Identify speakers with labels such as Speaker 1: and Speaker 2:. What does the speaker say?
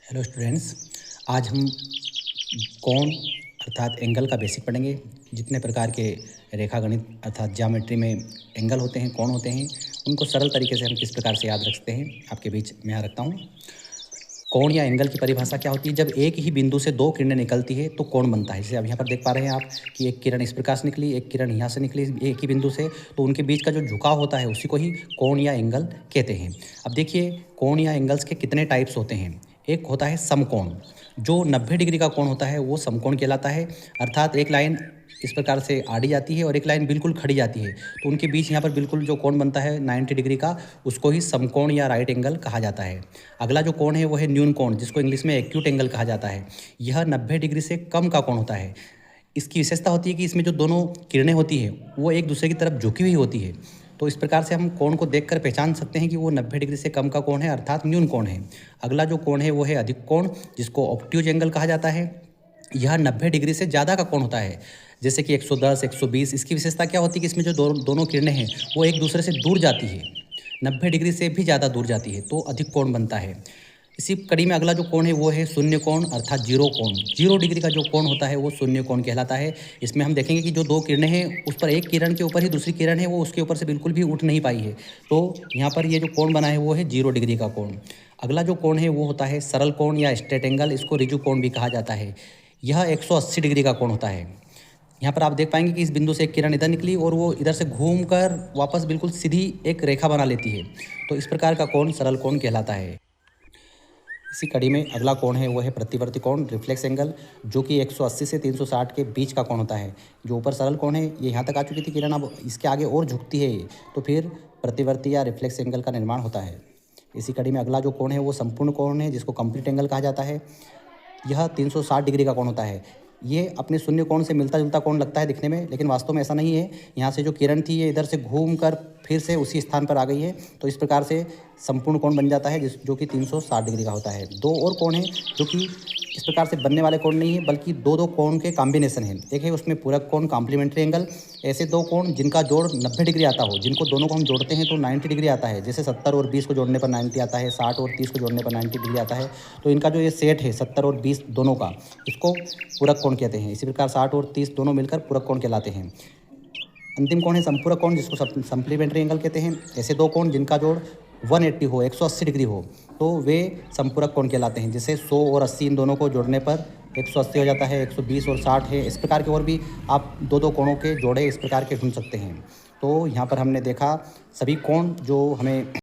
Speaker 1: Hello students. आज हम कोण अर्थात एंगल का बेसिक पढ़ेंगे। जितने प्रकार के रेखागणित अर्थात ज्योमेट्री में एंगल होते हैं, कोण होते हैं, उनको सरल तरीके से हम किस प्रकार से याद रख सकते हैं आपके बीच में यहाँ रखता हूँ। कोण या एंगल की परिभाषा क्या होती है? जब एक ही बिंदु से दो किरणें निकलती है तो कोण बनता है। जैसे अब यहाँ पर देख पा रहे हैं आप कि एक किरण इस प्रकार से निकली, एक किरण यहाँ से निकली एक ही बिंदु से, तो उनके बीच का जो झुकाव होता है उसी को ही कोण या एंगल कहते हैं। अब देखिए, कोण या एंगल्स के कितने टाइप्स होते हैं। एक होता है समकोण, जो 90 डिग्री का कोण होता है वो समकोण कहलाता है। अर्थात एक लाइन इस प्रकार से आड़ी जाती है और एक लाइन बिल्कुल खड़ी जाती है, तो उनके बीच यहाँ पर बिल्कुल जो कोण बनता है 90 डिग्री का, उसको ही समकोण या राइट एंगल कहा जाता है। अगला जो कोण है वो है न्यून कोण, जिसको इंग्लिश में एक्यूट एंगल कहा जाता है। यह 90 डिग्री से कम का कोण होता है। इसकी विशेषता होती है कि इसमें जो दोनों किरणें होती हैं वो एक दूसरे की तरफ झुकी हुई होती है। तो इस प्रकार से हम कोण को देखकर पहचान सकते हैं कि वो 90 डिग्री से कम का कोण है, अर्थात न्यून कोण है। अगला जो कोण है वो है अधिक कोण, जिसको ऑब्ट्यूज एंगल कहा जाता है। यह 90 डिग्री से ज़्यादा का कोण होता है, जैसे कि 110, 120। इसकी विशेषता क्या होती है कि इसमें जो दोनों किरणें हैं वो एक दूसरे से दूर जाती है, 90 डिग्री से भी ज़्यादा दूर जाती है, तो अधिक कोण बनता है। इसी कड़ी में अगला जो कोण है वो है शून्य कोण अर्थात जीरो कोण। 0 डिग्री का जो कोण होता है वो शून्य कोण कहलाता है। इसमें हम देखेंगे कि जो दो किरणें हैं उस पर एक किरण के ऊपर ही दूसरी किरण है वो उसके ऊपर से बिल्कुल भी उठ नहीं पाई है, तो यहाँ पर ये जो कोण बना है वो है 0 डिग्री का कोण। अगला जो कोण है वो होता है सरल कोण या स्ट्रेट एंगल, इसको रिजु कोण भी कहा जाता है। यह 180 डिग्री का कोण होता है। यहाँ पर आप देख पाएंगे कि इस बिंदु से एक किरण इधर निकली और वो इधर से घूमकर वापस बिल्कुल सीधी एक रेखा बना लेती है, तो इस प्रकार का कोण सरल कोण कहलाता है। इसी कड़ी में अगला कोण है वो है प्रतिवर्ती कोण, रिफ्लेक्स एंगल, जो कि 180 से 360 के बीच का कोण होता है। जो ऊपर सरल कोण है ये यहाँ तक आ चुकी थी किरण, अब इसके आगे और झुकती है तो फिर प्रतिवर्ती या रिफ्लेक्स एंगल का निर्माण होता है। इसी कड़ी में अगला जो कोण है वो संपूर्ण कोण है, जिसको कंप्लीट एंगल कहा जाता है। यह 360 डिग्री का कोण होता है। ये अपने शून्य कोण से मिलता जुलता कोण लगता है दिखने में, लेकिन वास्तव में ऐसा नहीं है। यहाँ से जो किरण थी ये इधर से घूमकर फिर से उसी स्थान पर आ गई है, तो इस प्रकार से संपूर्ण कोण बन जाता है, जो कि 360 डिग्री का होता है। दो और कोण हैं जो कि इस प्रकार से बनने वाले कोण नहीं है, बल्कि दो दो कोण के कॉम्बिनेशन है। एक है उसमें पूरक कोण, कॉम्प्लीमेंट्री एंगल। ऐसे दो कोण जिनका जोड़ 90 डिग्री आता हो, जिनको दोनों को हम जोड़ते हैं तो 90 डिग्री आता है। जैसे 70 और 20 को जोड़ने पर 90 आता है, 60 और 30 को जोड़ने पर 90 डिग्री आता है। तो इनका जो ये सेट है 70 और 20 दोनों का, इसको पूरक कोण कहते हैं। इसी प्रकार 60 और 30 दोनों मिलकर पूरक कोण कहलाते हैं। अंतिम कोण है संपूरक कोण, जिसको सप्लीमेंट्री एंगल कहते हैं। ऐसे दो कोण जिनका जोड़ 180 हो, 180 डिग्री हो, तो वे संपूरक कोण कहलाते हैं। जैसे 100 और 80 इन दोनों को जोड़ने पर 180 हो जाता है, 120 और 60 है। इस प्रकार के और भी आप दो दो कोणों के जोड़े इस प्रकार के ढूंढ सकते हैं। तो यहाँ पर हमने देखा सभी कोण जो हमें